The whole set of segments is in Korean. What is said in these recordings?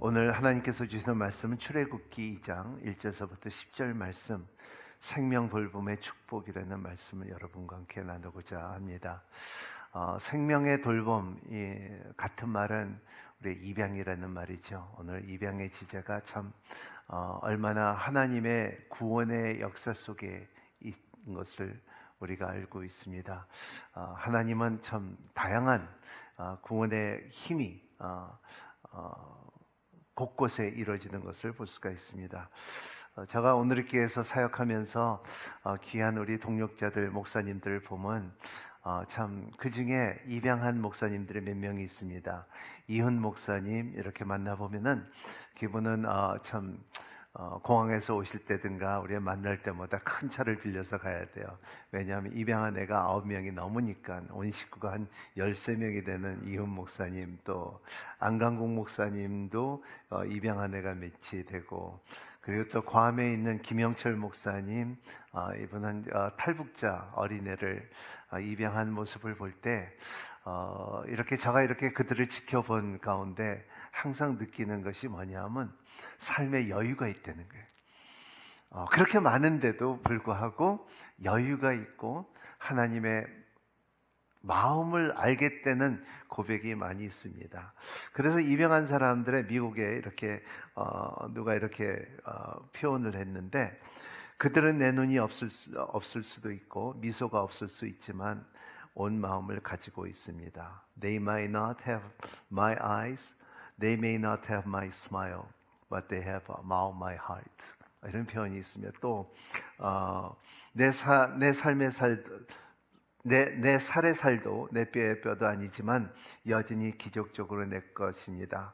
오늘 하나님께서 주시는 말씀은 출애굽기 2장 1절서부터 10절 말씀, 생명 돌봄의 축복이라는 말씀을 여러분과 함께 나누고자 합니다. 생명의 돌봄, 같은 말은 우리 입양이라는 말이죠. 오늘 입양의 지제가 참 얼마나 하나님의 구원의 역사 속에 있는 것을 우리가 알고 있습니다. 하나님은 참 다양한 구원의 힘이 곳곳에 이루어지는 것을 볼 수가 있습니다. 제가 오늘 교회에서 사역하면서 귀한 우리 동역자들, 목사님들을 보면 참 그 중에 입양한 목사님들이 몇 명이 있습니다. 이훈 목사님 이렇게 만나보면은 그분은 참 공항에서 오실 때든가 우리가 만날 때마다 큰 차를 빌려서 가야 돼요. 왜냐하면 입양한 애가 9명이 넘으니까 온 식구가 한 13명이 되는 이훈 목사님, 또 안강국 목사님도 입양한 애가 몇이 되고, 그리고 또 괌에 있는 김영철 목사님, 이분은 탈북자 어린애를 입양한 모습을 볼 때 이렇게 제가 이렇게 그들을 지켜본 가운데 항상 느끼는 것이 뭐냐면 삶에 여유가 있다는 거예요. 그렇게 많은데도 불구하고 여유가 있고 하나님의 마음을 알겠다는 고백이 많이 있습니다. 그래서 입양한 사람들의 미국에 이렇게 누가 이렇게 표현을 했는데, 그들은 내 눈이 없을 수도 있고 미소가 없을 수 있지만 온 마음을 가지고 있습니다. They might not have my eyes, they may not have my smile, but they have my heart. 이런 표현이 있으며, 또 내 살의 살도 내 뼈의 뼈도 아니지만 여전히 기적적으로 내 것입니다.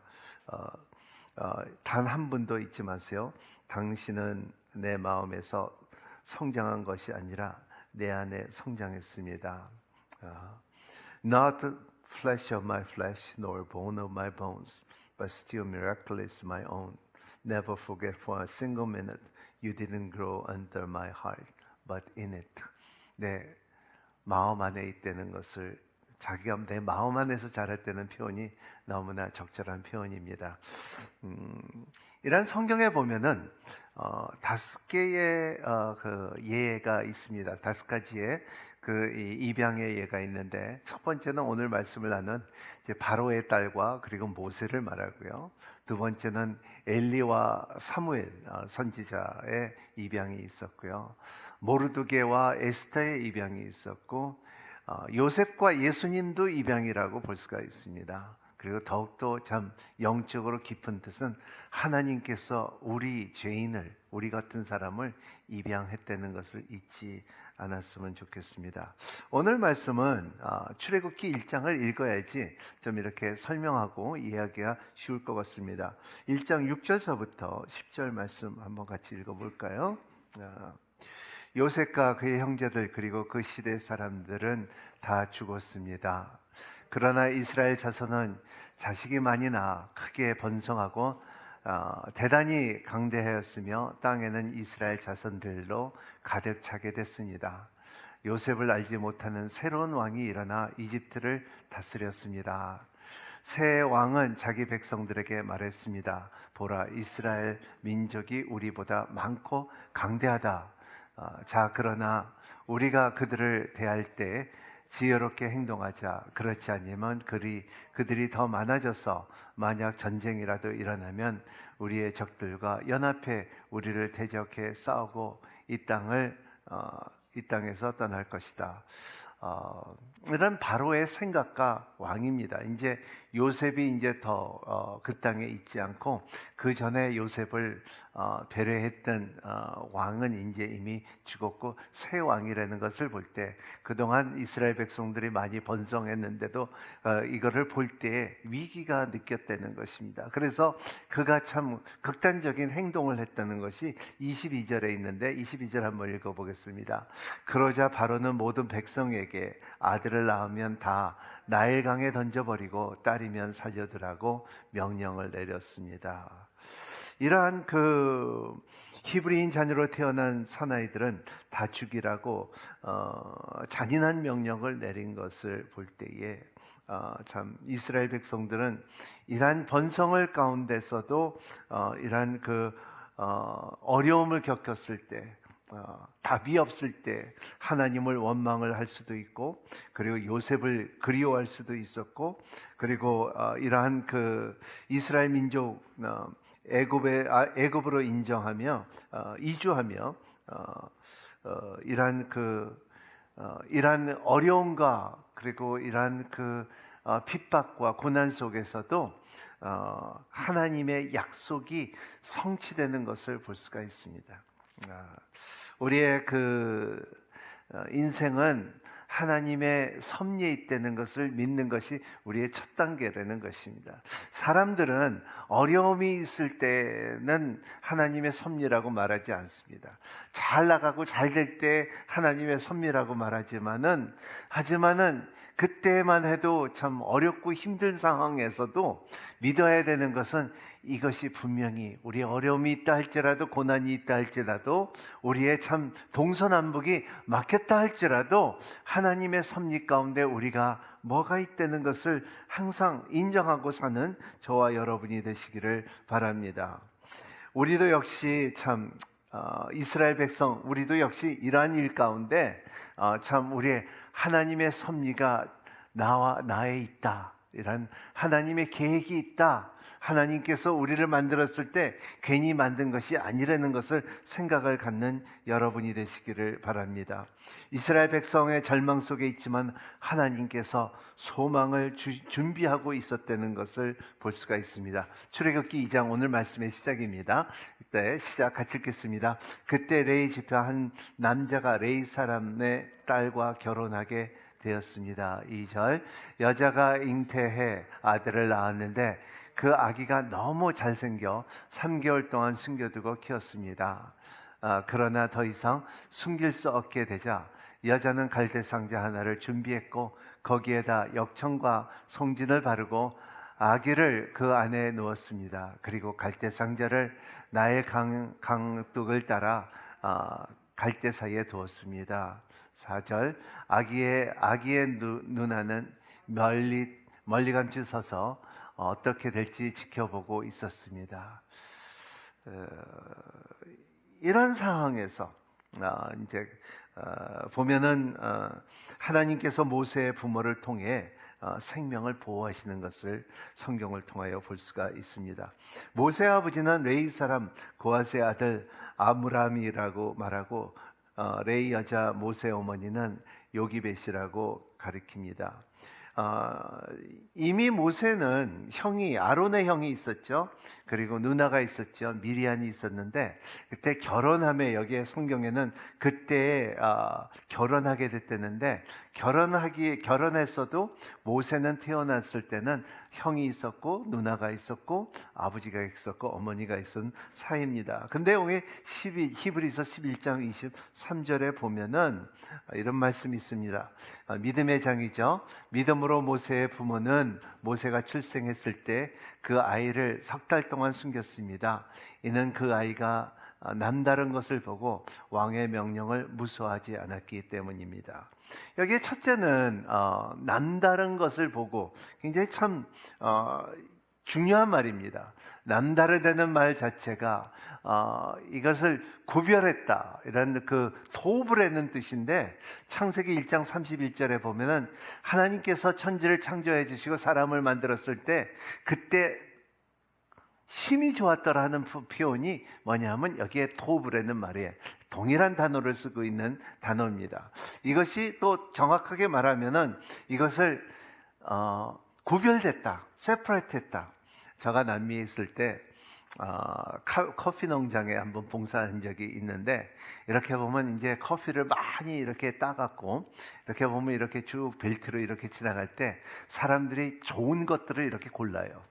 단 한 분도 잊지 마세요. 당신은 내 마음에서 성장한 것이 아니라 내 안에 성장했습니다. Not flesh of my flesh, nor bone of my bones, but still miraculous my own. Never forget for a single minute you didn't grow under my heart, but in it. 내 마음 안에 있다는 것을, 자기가 내 마음 안에서 자랐다는 표현이 너무나 적절한 표현입니다. 이런 성경에 보면은 5개의 그 예가 있습니다. 5가지의 그 입양의 예가 있는데, 첫 번째는 오늘 말씀을 나눈 이제 바로의 딸과 그리고 모세를 말하고요. 두 번째는 엘리와 사무엘 선지자의 입양이 있었고요. 모르드게와 에스더의 입양이 있었고, 요셉과 예수님도 입양이라고 볼 수가 있습니다. 그리고 더욱더 참 영적으로 깊은 뜻은 하나님께서 우리 죄인을, 우리 같은 사람을 입양했다는 것을 잊지 않았으면 좋겠습니다. 오늘 말씀은 출애굽기 1장을 읽어야지 좀 이렇게 설명하고 이해하기가 쉬울 것 같습니다. 1장 6절서부터 10절 말씀 한번 같이 읽어볼까요? 요셉과 그의 형제들 그리고 그 시대 사람들은 다 죽었습니다. 그러나 이스라엘 자손은 자식이 많이 낳아 크게 번성하고 대단히 강대하였으며 땅에는 이스라엘 자손들로 가득 차게 됐습니다. 요셉을 알지 못하는 새로운 왕이 일어나 이집트를 다스렸습니다. 새 왕은 자기 백성들에게 말했습니다. 보라, 이스라엘 민족이 우리보다 많고 강대하다. 자, 그러나 우리가 그들을 대할 때 지혜롭게 행동하자. 그렇지 않으면 그들이 더 많아져서 만약 전쟁이라도 일어나면 우리의 적들과 연합해 우리를 대적해 싸우고 이 땅에서 떠날 것이다. 이런 바로의 생각과 왕입니다. 이제 요셉이 이제 더 그 땅에 있지 않고 그 전에 요셉을 배려했던 왕은 이제 이미 죽었고 새 왕이라는 것을 볼 때, 그동안 이스라엘 백성들이 많이 번성했는데도 이거를 볼 때 위기가 느꼈다는 것입니다. 그래서 그가 참 극단적인 행동을 했다는 것이 22절에 있는데, 22절 한번 읽어보겠습니다. 그러자 바로는 모든 백성에게 아들을 낳으면 다 나일강에 던져버리고 딸이면 살려두라고 명령을 내렸습니다. 이러한 그 히브리인 자녀로 태어난 사나이들은 다 죽이라고 잔인한 명령을 내린 것을 볼 때에 참 이스라엘 백성들은 이러한 번성을 가운데서도 이러한 어려움을 겪었을 때, 답이 없을 때 하나님을 원망을 할 수도 있고, 그리고 요셉을 그리워할 수도 있었고, 그리고 이러한 이스라엘 민족 애굽으로 인정하며 이주하며 이러한 어려움과 그리고 이러한 핍박과 고난 속에서도 하나님의 약속이 성취되는 것을 볼 수가 있습니다. 우리의 인생은 하나님의 섭리에 있다는 것을 믿는 것이 우리의 첫 단계라는 것입니다. 사람들은 어려움이 있을 때는 하나님의 섭리라고 말하지 않습니다. 잘 나가고 잘 될 때 하나님의 섭리라고 말하지만은 그때만 해도 참 어렵고 힘든 상황에서도 믿어야 되는 것은 이것이 분명히 우리의 어려움이 있다 할지라도, 고난이 있다 할지라도, 우리의 참 동서남북이 막혔다 할지라도 하나님의 섭리 가운데 우리가 뭐가 있다는 것을 항상 인정하고 사는 저와 여러분이 되시기를 바랍니다. 우리도 역시 참 이스라엘 백성, 우리도 역시 이러한 일 가운데 참 우리의 하나님의 섭리가 나에 있다, 이런 하나님의 계획이 있다, 하나님께서 우리를 만들었을 때 괜히 만든 것이 아니라는 것을 생각을 갖는 여러분이 되시기를 바랍니다. 이스라엘 백성의 절망 속에 있지만 하나님께서 소망을 준비하고 있었다는 것을 볼 수가 있습니다. 출애굽기 2장 오늘 말씀의 시작입니다. 이때 시작 같이 읽겠습니다. 그때 레위 지파 한 남자가 레위 사람의 딸과 결혼하게 되었습니다. 2절, 여자가 잉태해 아들을 낳았는데 그 아기가 너무 잘생겨 3개월 동안 숨겨두고 키웠습니다. 그러나 더 이상 숨길 수 없게 되자 여자는 갈대 상자 하나를 준비했고 거기에다 역청과 송진을 바르고 아기를 그 안에 누웠습니다. 그리고 갈대 상자를 나일 강둑을 따라 갈대 사이에 두었습니다. 4절, 아기의 누나는 멀리감치 서서 어떻게 될지 지켜보고 있었습니다. 이런 상황에서 이제 보면은 하나님께서 모세의 부모를 통해 생명을 보호하시는 것을 성경을 통하여 볼 수가 있습니다. 모세의 아버지는 레위 사람 고핫의 아들 아므람이라고 말하고 레위 여자 모세 어머니는 요기벳이라고 가리킵니다. 이미 모세는 아론의 형이 있었죠. 그리고 누나가 있었죠. 미리안이 있었는데 그때 결혼하며 여기에 성경에는 그때 결혼하게 됐다는데 결혼했어도 모세는 태어났을 때는 형이 있었고 누나가 있었고 아버지가 있었고 어머니가 있었던 사이입니다. 근데 여기 히브리서 11장 23절에 보면은 이런 말씀이 있습니다. 믿음의 장이죠. 믿음으로 모세의 부모는 모세가 출생했을 때 그 아이를 석 달 동안 숨겼습니다. 이는 그 아이가 남다른 것을 보고 왕의 명령을 무서워하지 않았기 때문입니다. 여기에 첫째는 남다른 것을 보고 굉장히 참 중요한 말입니다. 남다르다는 말 자체가 이것을 구별했다, 이런 도읍을 했는 뜻인데, 창세기 1장 31절에 보면은 하나님께서 천지를 창조해 주시고 사람을 만들었을 때 그때 심히 좋았더라는 표현이 뭐냐면 여기에 도읍을 했는 말이에요. 동일한 단어를 쓰고 있는 단어입니다. 이것이 또 정확하게 말하면은 이것을 구별됐다, 세퍼레이트했다. 제가 남미에 있을 때 커피 농장에 한번 봉사한 적이 있는데, 이렇게 보면 이제 커피를 많이 이렇게 따갖고 이렇게 보면 이렇게 쭉 벨트로 이렇게 지나갈 때 사람들이 좋은 것들을 이렇게 골라요.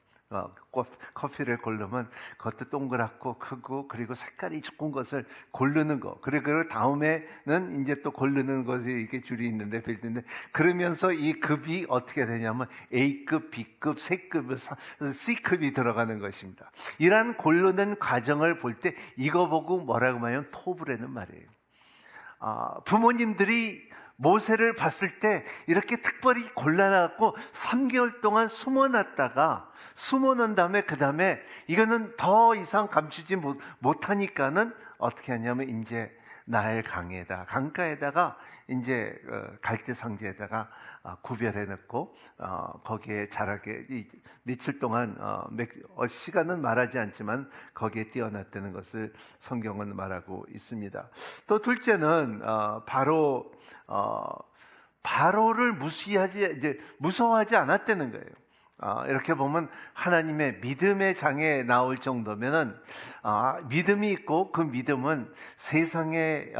커피를 고르면 그것도 동그랗고 크고 그리고 색깔이 좋은 것을 고르는 거. 그리고 다음에는 이제 또 고르는 것이 이렇게 줄이 있는데 빌드인데 그러면서 이 급이 어떻게 되냐면 A급, B급, C급, C급이 들어가는 것입니다. 이러한 고르는 과정을 볼 때 이거 보고 뭐라고 하냐면 토브라는 말이에요. 부모님들이 모세를 봤을 때 이렇게 특별히 골라놨고 3개월 동안 숨어놓은 다음에 그 다음에 이거는 더 이상 감추지 못하니까는 어떻게 하냐면 이제 나일 강가에다가 이제 갈대 상자에다가 구별해 놓고 거기에 자라게 며칠 동안 시간은 말하지 않지만 거기에 띄워놨다는 것을 성경은 말하고 있습니다. 또 둘째는 바로를 무서워하지 않았다는 거예요. 이렇게 보면 하나님의 믿음의 장에 나올 정도면은 믿음이 있고 그 믿음은 세상에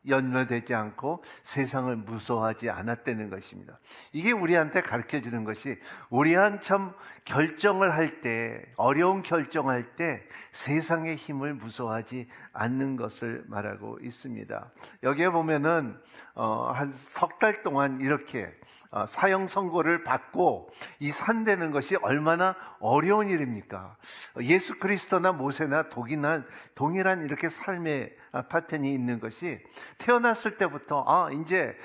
연결되지 않고 세상을 무서워하지 않았다는 것입니다. 이게 우리한테 가르쳐주는 것이 우리한 참 결정을 할 때 어려운 결정할 때 세상의 힘을 무서워하지 않는 것을 말하고 있습니다. 여기에 보면은 한 석 달 동안 이렇게 사형 선고를 받고 이 산되는 것이 얼마나 어려운 일입니까? 예수 그리스도나 모세나 동일한 이렇게 삶의 패턴이 있는 것이 태어났을 때부터 이제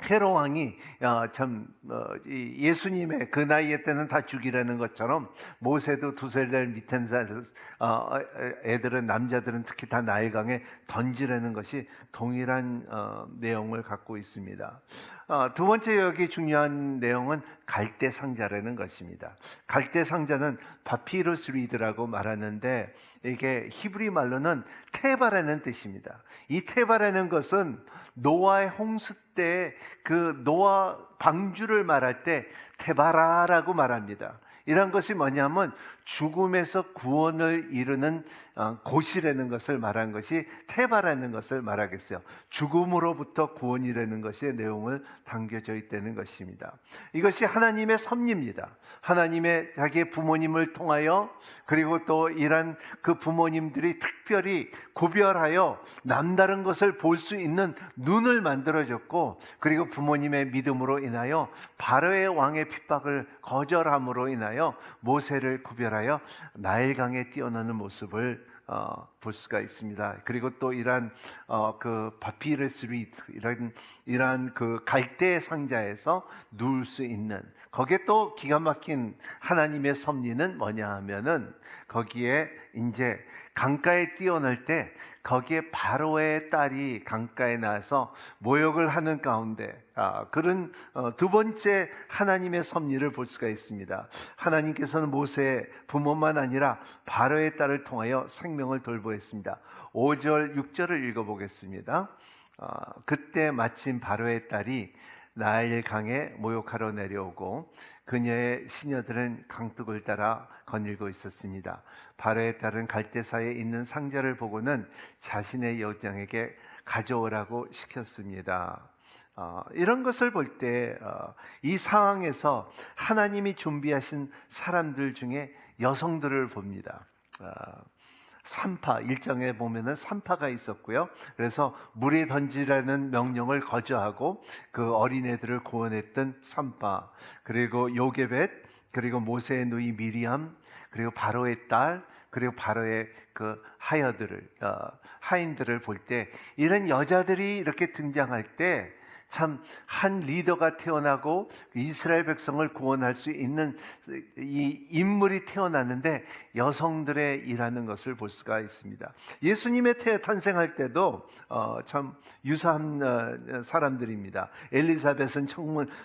헤롯 왕이 예수님의 그 나이에 때는 다 죽이라는 것처럼 모세도 두세 달 밑에 애들은 남자들은 특히 다 나일강에 던지라는 것이 동일한 내용을 갖고 있습니다. 두 번째 여기 중요한 내용은 갈대 상자라는 것입니다. 갈대 상자는 파피루스 리드라고 말하는데 이게 히브리 말로는 테바라는 뜻입니다. 이 테바라는 것은 노아의 홍수 때 그 노아 방주를 말할 때 테바라라고 말합니다. 이런 것이 뭐냐면 죽음에서 구원을 이루는 곳이라는 것을 말한 것이 테바라는 것을 말하겠어요. 죽음으로부터 구원이라는 것의 내용을 담겨져 있다는 것입니다. 이것이 하나님의 섭리입니다. 하나님의 자기의 부모님을 통하여 그리고 또 이런 그 부모님들이 특별히 구별하여 남다른 것을 볼 수 있는 눈을 만들어줬고 그리고 부모님의 믿음으로 인하여 바로의 왕의 핍박을 거절함으로 인하여 모세를 구별하여 나일강에 뛰어나는 모습을 볼 수가 있습니다. 그리고 또 이러한 그 파피루스 리드 이러한 그 갈대 상자에서 누울 수 있는 거기에 또 기가 막힌 하나님의 섭리는 뭐냐 하면은 거기에 이제 강가에 뛰어날 때 거기에 바로의 딸이 강가에 나와서 모욕을 하는 가운데 그런 두 번째 하나님의 섭리를 볼 수가 있습니다. 하나님께서는 모세의 부모만 아니라 바로의 딸을 통하여 생명을 돌보았습니다. 5절 6절을 읽어보겠습니다. 그때 마침 바로의 딸이 나일 강에 모욕하러 내려오고 그녀의 시녀들은 강둑을 따라 거닐고 있었습니다. 바로의 딸은 갈대사에 있는 상자를 보고는 자신의 여장에게 가져오라고 시켰습니다. 이런 것을 볼 때 이 상황에서 하나님이 준비하신 사람들 중에 여성들을 봅니다. 산파, 일정에 보면은 산파가 있었고요. 그래서 물에 던지라는 명령을 거절하고 그 어린애들을 구원했던 산파, 그리고 요게벳, 그리고 모세의 누이 미리암, 그리고 바로의 딸, 그리고 바로의 그 하인들을 볼 때 이런 여자들이 이렇게 등장할 때 참 한 리더가 태어나고 이스라엘 백성을 구원할 수 있는 이 인물이 태어났는데 여성들의 일하는 것을 볼 수가 있습니다. 예수님의 탄생할 때도 참 유사한 사람들입니다. 엘리사벳은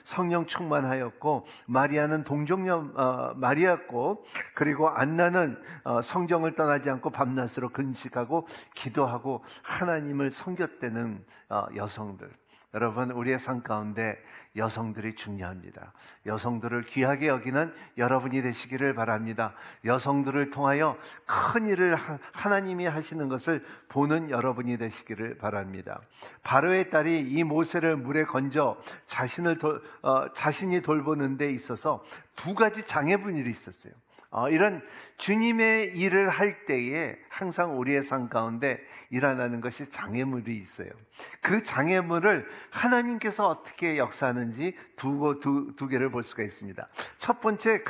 성령 충만하였고 마리아는 동정녀 마리아였고 그리고 안나는 성경을 떠나지 않고 밤낮으로 근식하고 기도하고 하나님을 섬겼다는 여성들. 여러분, 우리의 삶 가운데 여성들이 중요합니다. 여성들을 귀하게 여기는 여러분이 되시기를 바랍니다. 여성들을 통하여 큰 일을 하나님이 하시는 것을 보는 여러분이 되시기를 바랍니다. 바로의 딸이 이 모세를 물에 건져 자신이 돌보는 데 있어서 두 가지 장애분이 있었어요. 이런 주님의 일을 할 때에 항상 우리의 삶 가운데 일어나는 것이 장애물이 있어요. 그 장애물을 하나님께서 어떻게 역사하는지 두 개를 볼 수가 있습니다. 첫 번째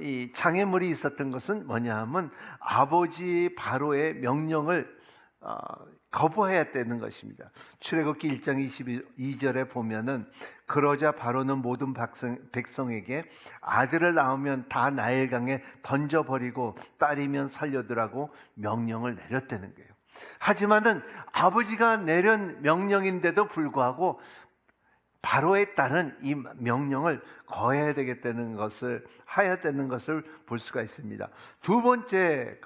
이 장애물이 있었던 것은 뭐냐 하면 아버지 바로의 명령을 거부해야 되는 것입니다. 출애굽기 1장 22절에 보면은 그러자 바로는 모든 백성에게 아들을 낳으면 다 나일강에 던져버리고 딸이면 살려두라고 명령을 내렸다는 거예요. 하지만은 아버지가 내린 명령인데도 불구하고 바로의 딸은 이 명령을 거해야 되겠다는 것을 볼 수가 있습니다. 두 번째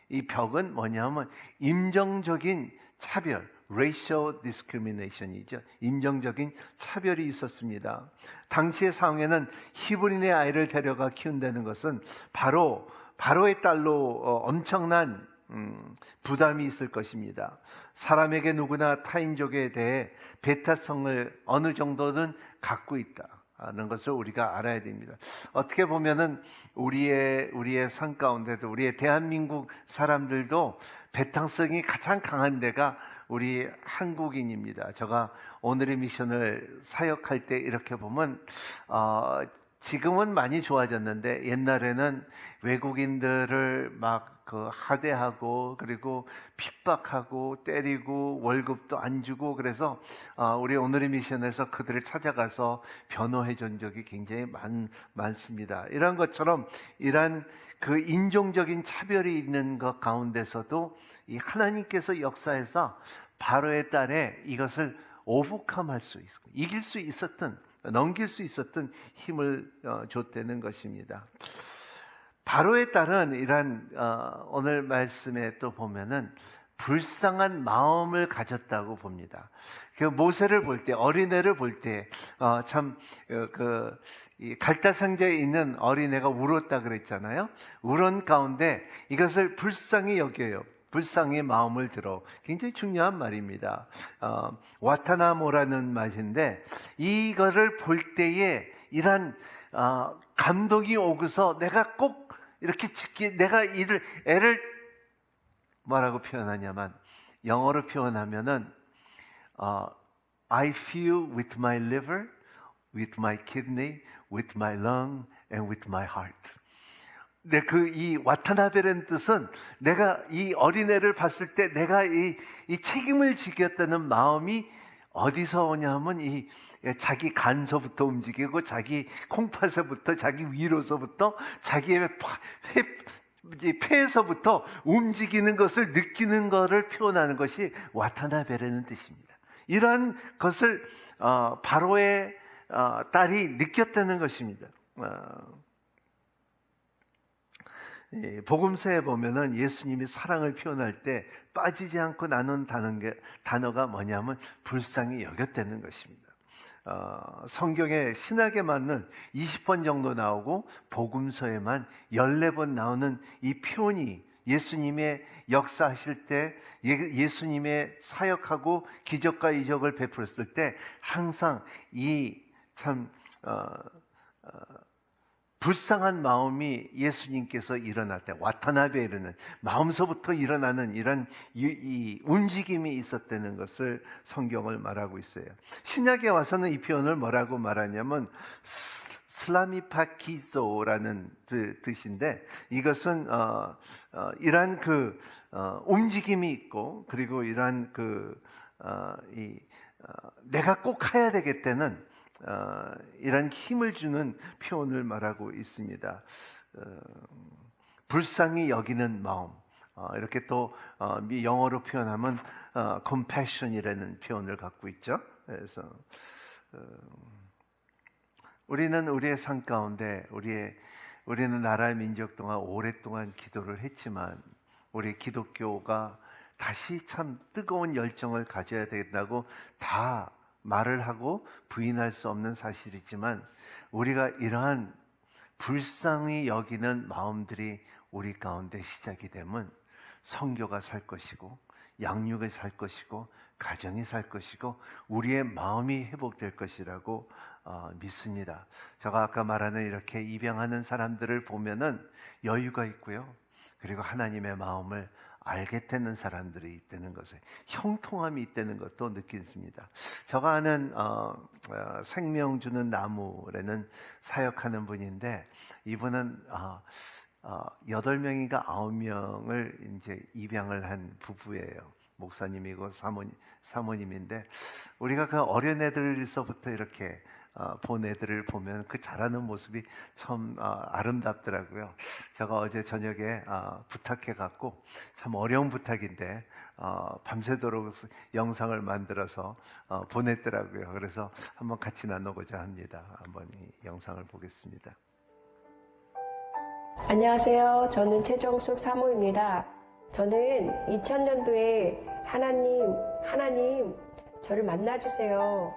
이 벽은 뭐냐면 인종적인 차별, racial discrimination이죠. 인종적인 차별이 있었습니다. 당시의 상황에는 히브리인의 아이를 데려가 키운다는 것은 바로의 딸로 엄청난 부담이 있을 것입니다. 사람에게 누구나 타인족에 대해 배타성을 어느 정도는 갖고 있다는 것을 우리가 알아야 됩니다. 어떻게 보면은 우리의 삶 가운데도 우리의 대한민국 사람들도 배타성이 가장 강한 데가 우리 한국인입니다. 제가 오늘의 미션을 사역할 때 이렇게 보면 지금은 많이 좋아졌는데 옛날에는 외국인들을 막 하대하고 그리고 핍박하고 때리고 월급도 안 주고 그래서 우리 오늘의 미션에서 그들을 찾아가서 변호해 준 적이 굉장히 많습니다. 이런 것처럼 이런 그 인종적인 차별이 있는 것 가운데서도 이 하나님께서 역사에서 바로의 딸에 이것을 오버컴할 수 있고 이길 수 있었던 넘길 수 있었던 힘을 줬다는 것입니다. 바로의 딸은 이런 오늘 말씀에 또 보면은 불쌍한 마음을 가졌다고 봅니다. 그 모세를 볼 때, 어린애를 볼 때 참 갈대상자에 있는 어린애가 울었다 그랬잖아요. 울은 가운데 이것을 불쌍히 여겨요. 불쌍히 마음을 들어. 굉장히 중요한 말입니다. 와타나모라는 말인데 이거를 볼 때에 이런 감동이 오고서 내가 꼭 이렇게 내가 애를 뭐라고 표현하냐면 영어로 표현하면은 I feel with my liver, with my kidney, with my lung, and with my heart. 네, 이 와타나베라는 뜻은 내가 이 어린애를 봤을 때 내가 이 책임을 지겠다는 마음이 어디서 오냐면 이 자기 간서부터 움직이고 자기 콩팥에서부터 자기 위로서부터 자기의 폐에서부터 움직이는 것을 느끼는 것을 표현하는 것이 와타나베라는 뜻입니다. 이러한 것을 바로의 딸이 느꼈다는 것입니다. 복음서에 보면은 예수님이 사랑을 표현할 때 빠지지 않고 나눈 단어가 뭐냐면 불쌍히 여겼다는 것입니다. 성경에 신학에 맞는 20번 정도 나오고 복음서에만 14번 나오는 이 표현이 예수님의 역사하실 때 예수님의 사역하고 기적과 이적을 베풀었을 때 항상 이 참 불쌍한 마음이 예수님께서 일어날 때 와타나베에는 마음서부터 일어나는 이런 이 움직임이 있었다는 것을 성경을 말하고 있어요. 신약에 와서는 이 표현을 뭐라고 말하냐면 슬라미파키소라는 뜻인데 이것은 이러한 움직임이 있고 그리고 이러한 내가 꼭 해야 되겠다는 이런 힘을 주는 표현을 말하고 있습니다. 불쌍히 여기는 마음, 이렇게 또 영어로 표현하면 compassion이라는 표현을 갖고 있죠. 그래서 우리는 우리의 삶 가운데 우리는 나라의 민족 동안 오랫동안 기도를 했지만 우리 기독교가 다시 참 뜨거운 열정을 가져야 된다고 다 말을 하고 부인할 수 없는 사실이지만, 우리가 이러한 불쌍히 여기는 마음들이 우리 가운데 시작이 되면 성교가 살 것이고, 양육이 살 것이고, 가정이 살 것이고, 우리의 마음이 회복될 것이라고 믿습니다. 제가 아까 말하는 이렇게 입양하는 사람들을 보면은 여유가 있고요, 그리고 하나님의 마음을 알게 되는 사람들이 있다는 것을, 형통함이 있다는 것도 느끼습니다. 제가 아는 생명 주는 나무라는 사역하는 분인데, 이분은 8명인가 9명을 이제 입양을 한 부부예요. 목사님이고 사모님인데, 우리가 그 어린 애들서부터 이렇게 본 애들을 보면 그 자라는 모습이 참 아름답더라고요. 제가 어제 저녁에 부탁해 갖고, 참 어려운 부탁인데 밤새도록 영상을 만들어서 보냈더라고요. 그래서 한번 같이 나누고자 합니다. 한번 이 영상을 보겠습니다. 안녕하세요. 저는 최정숙 사모입니다. 저는 2000년도에 하나님, 저를 만나주세요.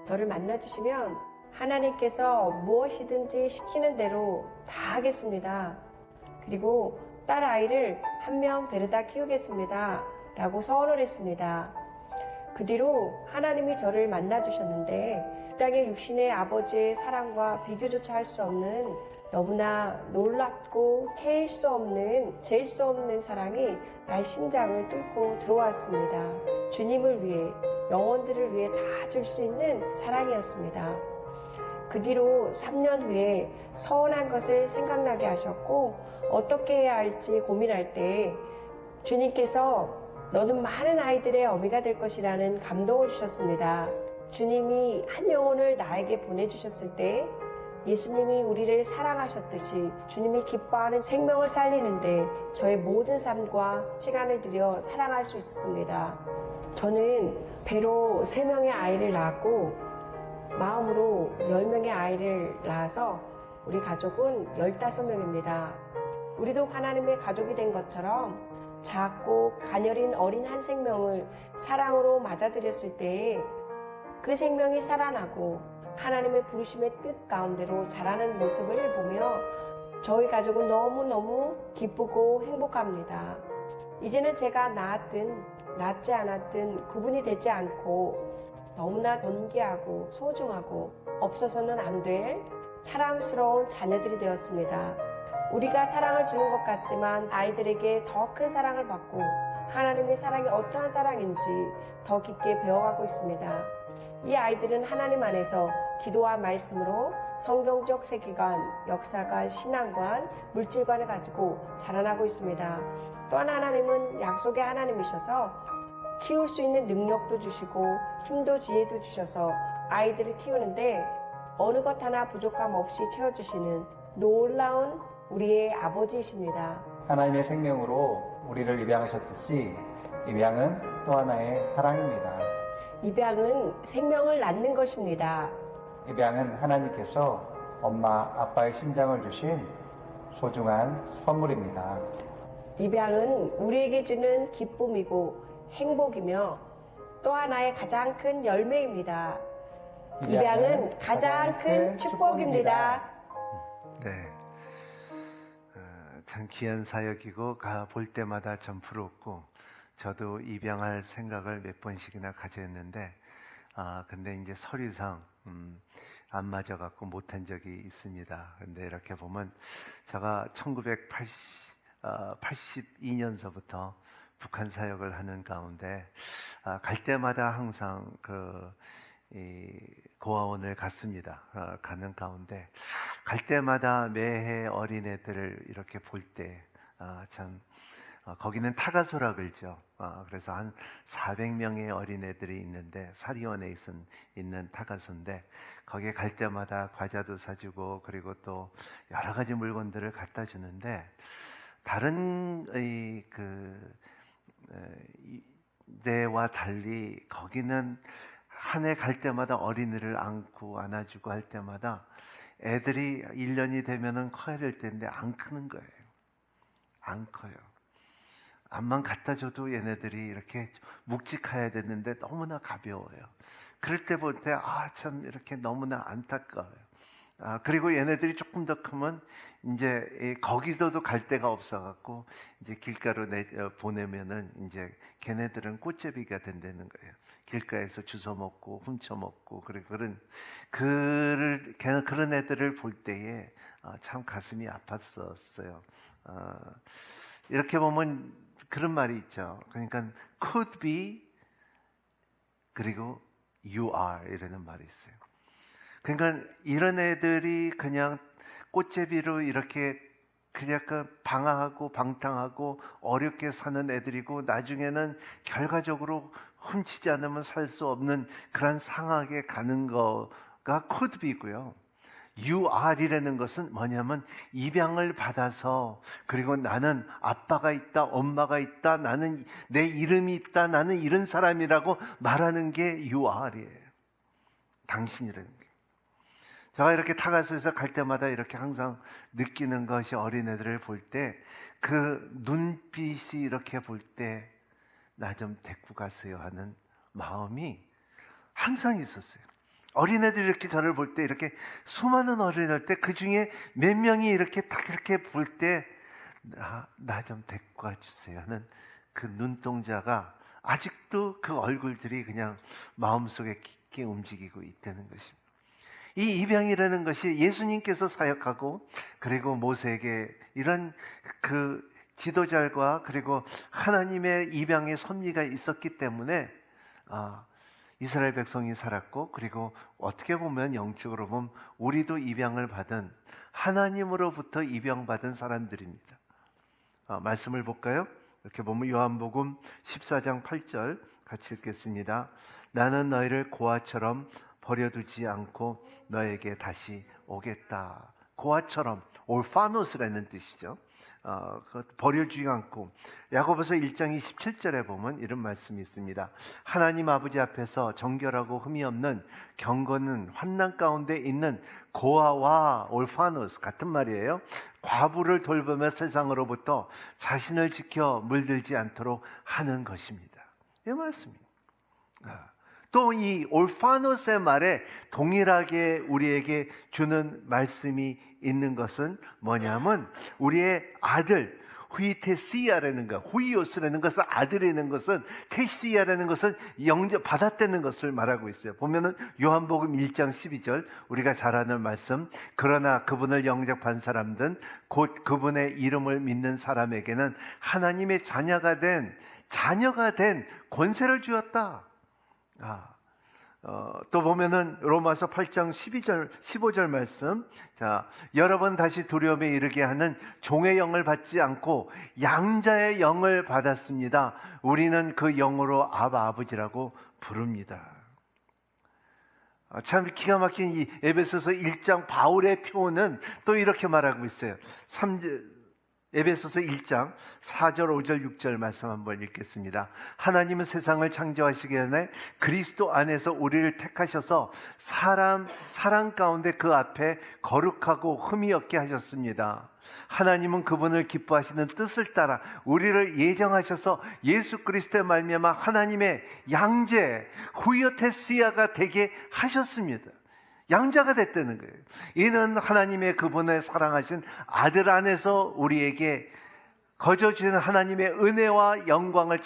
저를 만나주시면 하나님께서 무엇이든지 시키는 대로 다 하겠습니다. 그리고 딸 아이를 1명 데려다 키우겠습니다. 라고 서원을 했습니다. 그 뒤로 하나님이 저를 만나주셨는데, 이 땅의 육신의 아버지의 사랑과 비교조차 할 수 없는 너무나 놀랍고 잴 수 없는, 잴 수 없는 사랑이 나의 심장을 뚫고 들어왔습니다. 주님을 위해, 영혼들을 위해 다 줄 수 있는 사랑이었습니다. 그 뒤로 3년 후에 서운한 것을 생각나게 하셨고, 어떻게 해야 할지 고민할 때 주님께서 너는 많은 아이들의 어미가 될 것이라는 감동을 주셨습니다. 주님이 한 영혼을 나에게 보내주셨을 때 예수님이 우리를 사랑하셨듯이 주님이 기뻐하는 생명을 살리는데 저의 모든 삶과 시간을 들여 사랑할 수 있었습니다. 저는 배로 3명의 아이를 낳았고 마음으로 10명의 아이를 낳아서 우리 가족은 15명입니다. 우리도 하나님의 가족이 된 것처럼 작고 가녀린 어린 한 생명을 사랑으로 맞아들였을 때 그 생명이 살아나고 하나님의 부르심의 뜻 가운데로 자라는 모습을 보며 저희 가족은 너무너무 기쁘고 행복합니다. 이제는 제가 낳았든 낳지 않았든 구분이 되지 않고 너무나 존귀하고 소중하고 없어서는 안 될 사랑스러운 자녀들이 되었습니다. 우리가 사랑을 주는 것 같지만 아이들에게 더 큰 사랑을 받고 하나님의 사랑이 어떠한 사랑인지 더 깊게 배워가고 있습니다. 이 아이들은 하나님 안에서 기도와 말씀으로 성경적 세계관, 역사관, 신앙관, 물질관을 가지고 자라나고 있습니다. 또한 하나님은 약속의 하나님이셔서 키울 수 있는 능력도 주시고 힘도 지혜도 주셔서 아이들을 키우는데 어느 것 하나 부족함 없이 채워주시는 놀라운 우리의 아버지이십니다. 하나님의 생명으로 우리를 입양하셨듯이 입양은 또 하나의 사랑입니다. 입양은 생명을 낳는 것입니다. 입양은 하나님께서 엄마, 아빠의 심장을 주신 소중한 선물입니다. 입양은 우리에게 주는 기쁨이고 행복이며 또 하나의 가장 큰 열매입니다. 입양은 가장 큰 축복입니다. 네, 참 귀한 사역이고 볼 때마다 참 부럽고, 저도 입양할 생각을 몇 번씩이나 가졌는데 근데 이제 서류상 안 맞아갖고 못한 적이 있습니다. 근데 이렇게 보면 제가 1982년서부터 북한 사역을 하는 가운데 갈 때마다 항상 고아원을 갔습니다. 가는 가운데 갈 때마다 매해 어린애들을 이렇게 볼 때 참 거기는 타가소라 그러죠. 그래서 한 400명의 어린애들이 있는데 사리원에 있는 타가소인데, 거기에 갈 때마다 과자도 사주고 그리고 또 여러 가지 물건들을 갖다 주는데, 다른 데와 달리 거기는 한 해 갈 때마다 어린이를 안고 안아주고 할 때마다 애들이 1년이 되면은 커야 될 텐데 안 크는 거예요. 안 커요. 암만 갖다 줘도 얘네들이 이렇게 묵직해야 되는데 너무나 가벼워요. 그럴 때 볼 때 참 이렇게 너무나 안타까워요. 그리고 얘네들이 조금 더 크면 이제 거기서도 갈 데가 없어갖고 이제 길가로 보내면은 이제 걔네들은 꽃제비가 된다는 거예요. 길가에서 주워 먹고 훔쳐 먹고 그런 애들을 볼 때에 참 가슴이 아팠었어요. 이렇게 보면 그런 말이 있죠. 그러니까 could be 그리고 you are 이라는 말이 있어요. 그러니까 이런 애들이 그냥 꽃제비로 이렇게 그냥 방황하고 방탕하고 어렵게 사는 애들이고 나중에는 결과적으로 훔치지 않으면 살 수 없는 그런 상황에 가는 거가 could be고요. You are이라는 것은 뭐냐면 입양을 받아서 그리고 나는 아빠가 있다, 엄마가 있다, 나는 내 이름이 있다, 나는 이런 사람이라고 말하는 게 you are예요. 당신이라는 게. 제가 이렇게 타가서에서 갈 때마다 이렇게 항상 느끼는 것이 어린애들을 볼 때 그 눈빛이 이렇게 볼 때 나 좀 데리고 가세요 하는 마음이 항상 있었어요. 어린애들이 이렇게 저를 볼 때 이렇게 수많은 어린애들 때 그 중에 몇 명이 이렇게 딱 이렇게 볼 때 나 좀 데리고 가주세요 하는 그 눈동자가 아직도 그 얼굴들이 그냥 마음속에 깊게 움직이고 있다는 것입니다. 이 입양이라는 것이 예수님께서 사역하고 그리고 모세에게 이런 그 지도자과 그리고 하나님의 입양의 섭리가 있었기 때문에 이스라엘 백성이 살았고 그리고 어떻게 보면 영적으로 보면 우리도 입양을 받은 하나님으로부터 입양받은 사람들입니다. 말씀을 볼까요? 이렇게 보면 요한복음 14장 8절 같이 읽겠습니다. 나는 너희를 고아처럼 버려두지 않고 너에게 다시 오겠다. 고아처럼 올파노스라는 뜻이죠. 버려주지 않고 야고보서 1장 27절에 보면 이런 말씀이 있습니다. 하나님 아버지 앞에서 정결하고 흠이 없는 경건은 환난 가운데 있는 고아와 올파노스 같은 말이에요. 과부를 돌보며 세상으로부터 자신을 지켜 물들지 않도록 하는 것입니다. 이 말씀입니다. 또 이 올파노스의 말에 동일하게 우리에게 주는 말씀이 있는 것은 뭐냐면 우리의 아들 후이테시아라는 것, 후이오스라는 것은 아들이라는 것은 테시아라는 것은 영접 받았다는 것을 말하고 있어요. 보면은 요한복음 1장 12절 우리가 잘 아는 말씀, 그러나 그분을 영접한 사람들은 곧 그분의 이름을 믿는 사람에게는 하나님의 자녀가 된 권세를 주었다. 또 보면은 로마서 8장 15절 말씀. 자, 여러 번 다시 두려움에 이르게 하는 종의 영을 받지 않고 양자의 영을 받았습니다. 우리는 그 영으로 아바 아버지라고 부릅니다. 참 기가 막힌 이 에베소서 1장 바울의 표현은 또 이렇게 말하고 있어요. 에베소서 1장 4절, 5절, 6절 말씀 한번 읽겠습니다. 하나님은 세상을 창조하시기 전에 그리스도 안에서 우리를 택하셔서 사랑 가운데 그 앞에 거룩하고 흠이 없게 하셨습니다. 하나님은 그분을 기뻐하시는 뜻을 따라 우리를 예정하셔서 예수 그리스도의 말미암아 하나님의 양제 후이오테시아가 되게 하셨습니다. 양자가 됐다는 거예요. 이는 하나님의 그분의 사랑하신 아들 안에서 우리에게 거저 주시는 하나님의 은혜와 영광을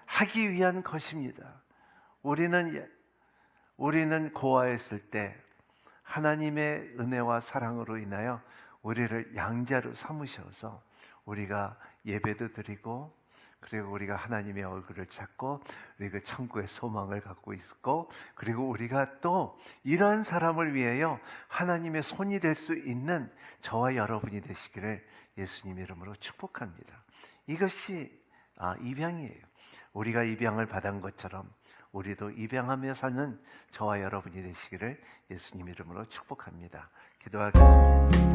하기 위한 것입니다. 우리는 고아했을 때 하나님의 은혜와 사랑으로 인하여 우리를 양자로 삼으셔서 우리가 예배도 드리고 그리고 우리가 하나님의 얼굴을 찾고 우리가 천국의 소망을 갖고 있고 그리고 우리가 또 이런 사람을 위하여 하나님의 손이 될 수 있는 저와 여러분이 되시기를 예수님 이름으로 축복합니다. 이것이 입양이에요. 우리가 입양을 받은 것처럼 우리도 입양하며 사는 저와 여러분이 되시기를 예수님 이름으로 축복합니다. 기도하겠습니다.